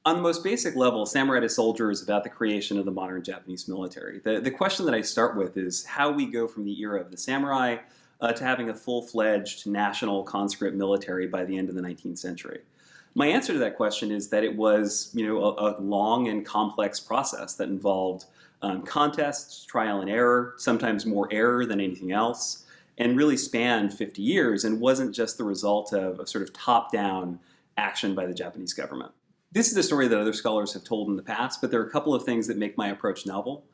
On the most basic level, Samurai to Soldier is about the creation of the modern Japanese military. The question that I start with is how we go from the era of the samurai to having a full-fledged national conscript military by the end of the 19th century. My answer to that question is that it was, a long and complex process that involved contests, trial and error, sometimes more error than anything else, and really spanned 50 years and wasn't just the result of a sort of top-down action by the Japanese government. This is a story that other scholars have told in the past, but there are a couple of things that make my approach novel.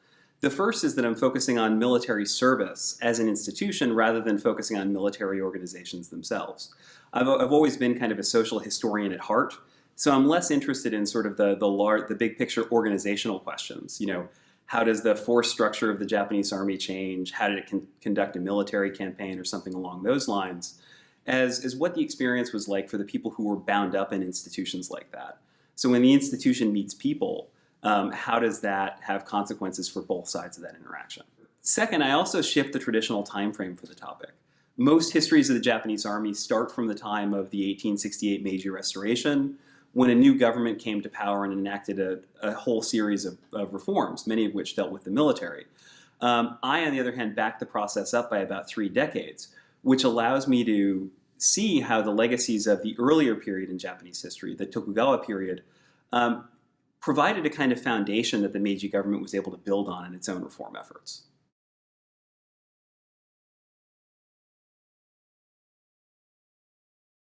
The first is that I'm focusing on military service as an institution rather than focusing on military organizations themselves. I've always been kind of a social historian at heart, so I'm less interested in sort of the big picture organizational questions. How does the force structure of the Japanese army change? How did it conduct a military campaign or something along those lines? As what the experience was like for the people who were bound up in institutions like that. So when the institution meets people, how does that have consequences for both sides of that interaction? Second, I also shift the traditional time frame for the topic. Most histories of the Japanese army start from the time of the 1868 Meiji Restoration, when a new government came to power and enacted a whole series of reforms, many of which dealt with the military. I, on the other hand, back the process up by about 3 decades, which allows me to see how the legacies of the earlier period in Japanese history, the Tokugawa period, provided a kind of foundation that the Meiji government was able to build on in its own reform efforts.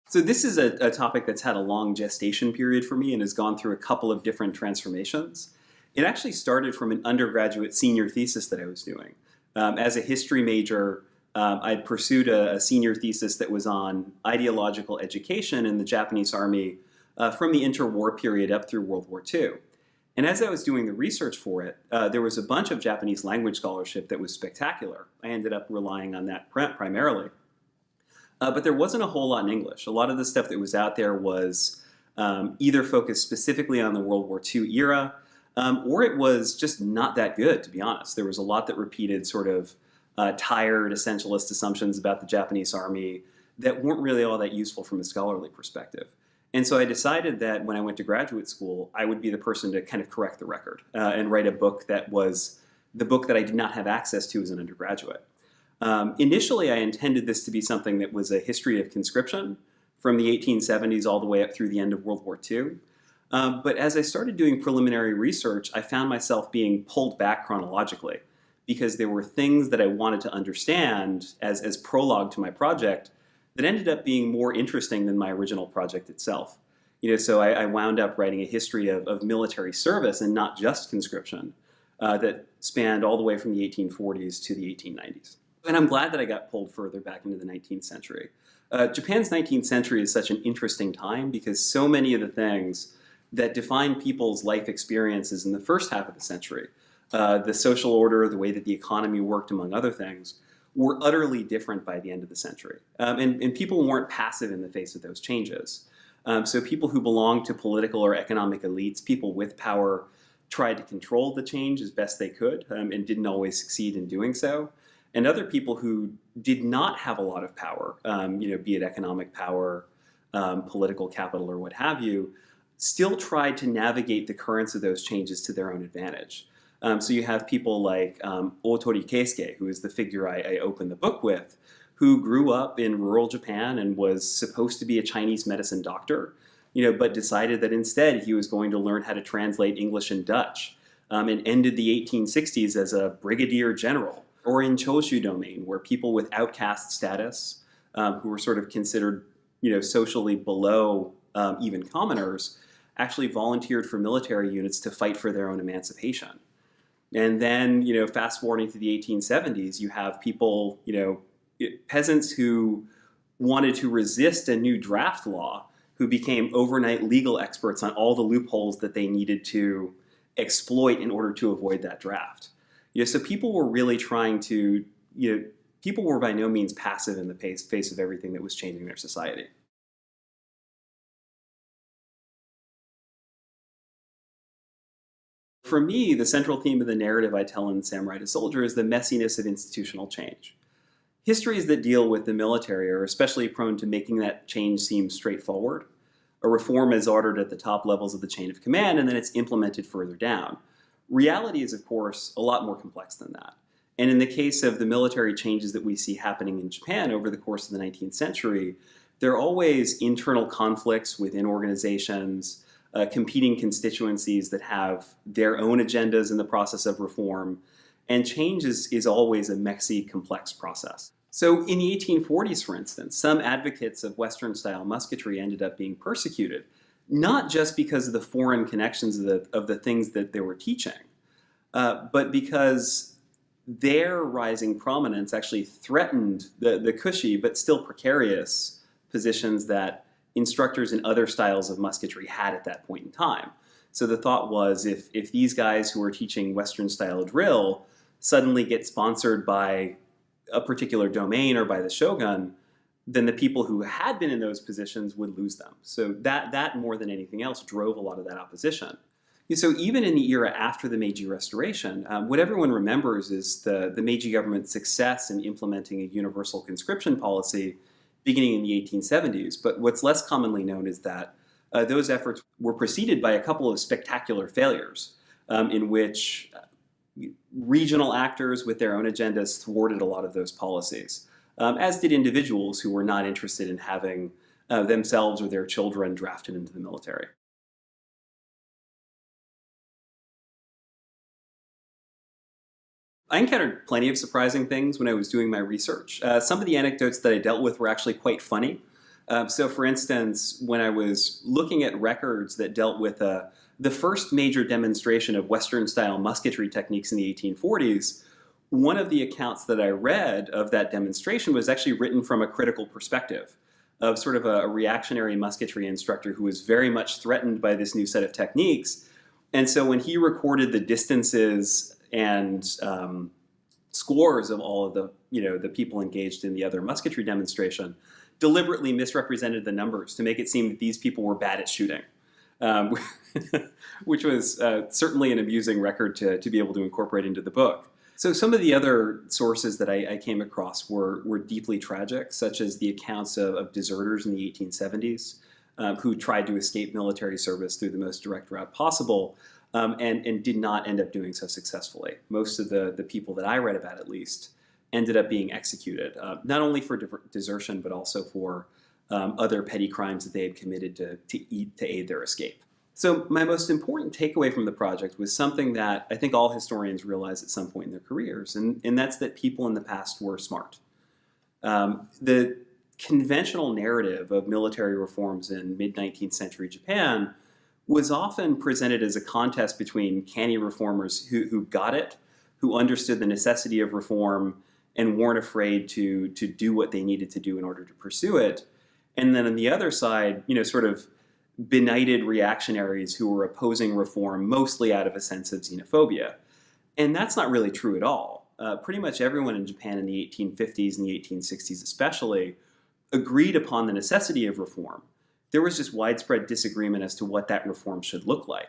So this is a topic that's had a long gestation period for me and has gone through a couple of different transformations. It actually started from an undergraduate senior thesis that I was doing. As a history major, I'd pursued a senior thesis that was on ideological education in the Japanese army from the interwar period up through World War II. And as I was doing the research for it, there was a bunch of Japanese language scholarship that was spectacular. I ended up relying on that primarily. But there wasn't a whole lot in English. A lot of the stuff that was out there was either focused specifically on the World War II era, or it was just not that good, to be honest. There was a lot that repeated sort of tired essentialist assumptions about the Japanese army that weren't really all that useful from a scholarly perspective. And so I decided that when I went to graduate school, I would be the person to kind of correct the record and write a book that was the book that I did not have access to as an undergraduate. Initially, I intended this to be something that was a history of conscription from the 1870s all the way up through the end of World War II. But as I started doing preliminary research, I found myself being pulled back chronologically, because there were things that I wanted to understand as prologue to my project that ended up being more interesting than my original project itself. So I wound up writing a history of military service and not just conscription that spanned all the way from the 1840s to the 1890s. And I'm glad that I got pulled further back into the 19th century. Japan's 19th century is such an interesting time because so many of the things that define people's life experiences in the first half of the century, the social order, the way that the economy worked, among other things, were utterly different by the end of the century. And people weren't passive in the face of those changes. So people who belonged to political or economic elites, people with power, tried to control the change as best they could and didn't always succeed in doing so. And other people who did not have a lot of power, be it economic power, political capital, or what have you, still tried to navigate the currents of those changes to their own advantage. So you have people like Otori Keisuke, who is the figure I open the book with, who grew up in rural Japan and was supposed to be a Chinese medicine doctor, but decided that instead he was going to learn how to translate English and Dutch, and ended the 1860s as a brigadier general. Or in Choshu domain, where people with outcast status, who were sort of considered, socially below even commoners, actually volunteered for military units to fight for their own emancipation. And then, fast forwarding to the 1870s, you have people, peasants who wanted to resist a new draft law, who became overnight legal experts on all the loopholes that they needed to exploit in order to avoid that draft. So people were really trying to, people were by no means passive in the face of everything that was changing their society. For me, the central theme of the narrative I tell in Samurai to Soldier is the messiness of institutional change. Histories that deal with the military are especially prone to making that change seem straightforward. A reform is ordered at the top levels of the chain of command, and then it's implemented further down. Reality is, of course, a lot more complex than that. And in the case of the military changes that we see happening in Japan over the course of the 19th century, there are always internal conflicts within organizations, competing constituencies that have their own agendas in the process of reform, and change is always a messy, complex process. So in the 1840s, for instance, some advocates of Western-style musketry ended up being persecuted, not just because of the foreign connections of the things that they were teaching, but because their rising prominence actually threatened the cushy but still precarious positions that instructors in other styles of musketry had at that point in time. So the thought was, if these guys who are teaching Western-style drill suddenly get sponsored by a particular domain or by the shogun, then the people who had been in those positions would lose them. So that more than anything else drove a lot of that opposition. So even in the era after the Meiji Restoration, what everyone remembers is the Meiji government's success in implementing a universal conscription policy beginning in the 1870s. But what's less commonly known is that those efforts were preceded by a couple of spectacular failures in which regional actors with their own agendas thwarted a lot of those policies, as did individuals who were not interested in having themselves or their children drafted into the military. I encountered plenty of surprising things when I was doing my research. Some of the anecdotes that I dealt with were actually quite funny. So for instance, when I was looking at records that dealt with the first major demonstration of Western-style musketry techniques in the 1840s, one of the accounts that I read of that demonstration was actually written from a critical perspective of sort of a reactionary musketry instructor who was very much threatened by this new set of techniques. And so when he recorded the distances and scores of all of the people engaged in the other musketry demonstration, deliberately misrepresented the numbers to make it seem that these people were bad at shooting, which was certainly an amusing record to be able to incorporate into the book. So some of the other sources that I came across were deeply tragic, such as the accounts of deserters in the 1870s who tried to escape military service through the most direct route possible, and did not end up doing so successfully. Most of the people that I read about, at least, ended up being executed, not only for desertion, but also for other petty crimes that they had committed to aid their escape. So my most important takeaway from the project was something that I think all historians realize at some point in their careers, and that's that people in the past were smart. The conventional narrative of military reforms in mid-19th century Japan was often presented as a contest between canny reformers who got it, who understood the necessity of reform and weren't afraid to do what they needed to do in order to pursue it. And then on the other side, sort of benighted reactionaries who were opposing reform mostly out of a sense of xenophobia. And that's not really true at all. Pretty much everyone in Japan in the 1850s and the 1860s especially agreed upon the necessity of reform. There was just widespread disagreement as to what that reform should look like.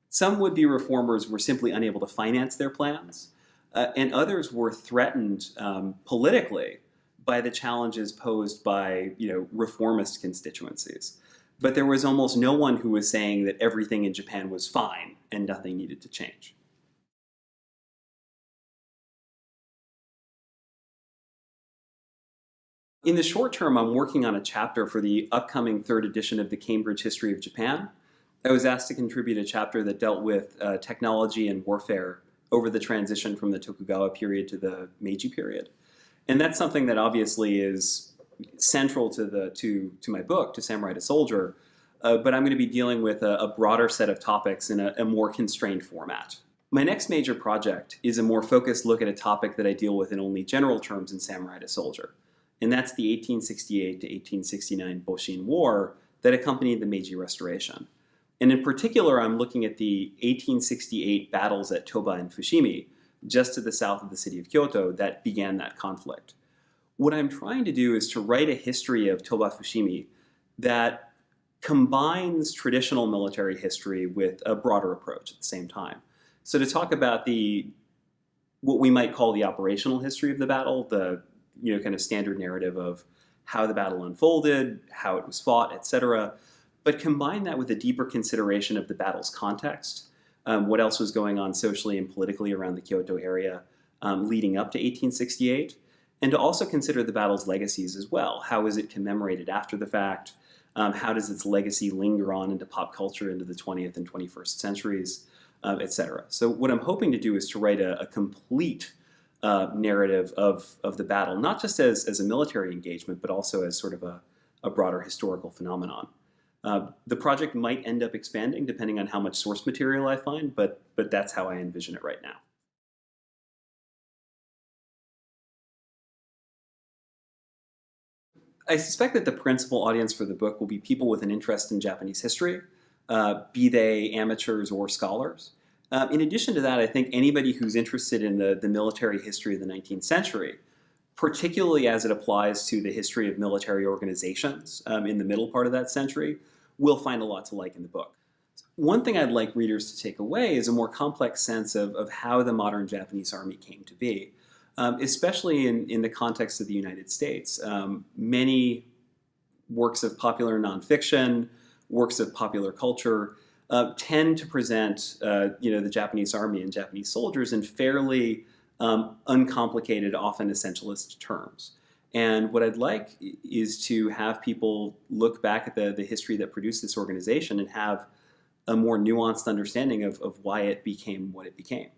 Some would-be reformers were simply unable to finance their plans, and others were threatened politically by the challenges posed by reformist constituencies. But there was almost no one who was saying that everything in Japan was fine and nothing needed to change. In the short term, I'm working on a chapter for the upcoming third edition of the Cambridge History of Japan. I was asked to contribute a chapter that dealt with technology and warfare over the transition from the Tokugawa period to the Meiji period. And that's something that obviously is central to my book, To Samurai to Soldier, but I'm going to be dealing with a broader set of topics in a more constrained format. My next major project is a more focused look at a topic that I deal with in only general terms in Samurai to Soldier, and that's the 1868 to 1869 Boshin War that accompanied the Meiji Restoration. And in particular, I'm looking at the 1868 battles at Toba and Fushimi, just to the south of the city of Kyoto, that began that conflict. What I'm trying to do is to write a history of Toba Fushimi that combines traditional military history with a broader approach at the same time. So to talk about what we might call the operational history of the battle, the kind of standard narrative of how the battle unfolded, how it was fought, etc., but combine that with a deeper consideration of the battle's context, what else was going on socially and politically around the Kyoto area leading up to 1868, and to also consider the battle's legacies as well. How is it commemorated after the fact? How does its legacy linger on into pop culture into the 20th and 21st centuries, etc. So what I'm hoping to do is to write a complete narrative of the battle, not just as a military engagement, but also as sort of a broader historical phenomenon. The project might end up expanding depending on how much source material I find, but that's how I envision it right now. I suspect that the principal audience for the book will be people with an interest in Japanese history, be they amateurs or scholars. In addition to that, I think anybody who's interested in the military history of the 19th century, particularly as it applies to the history of military organizations in the middle part of that century, will find a lot to like in the book. One thing I'd like readers to take away is a more complex sense of how the modern Japanese army came to be. Especially in the context of the United States. Many works of popular nonfiction, works of popular culture, tend to present the Japanese army and Japanese soldiers in fairly uncomplicated, often essentialist terms. And what I'd like is to have people look back at the history that produced this organization and have a more nuanced understanding of why it became what it became.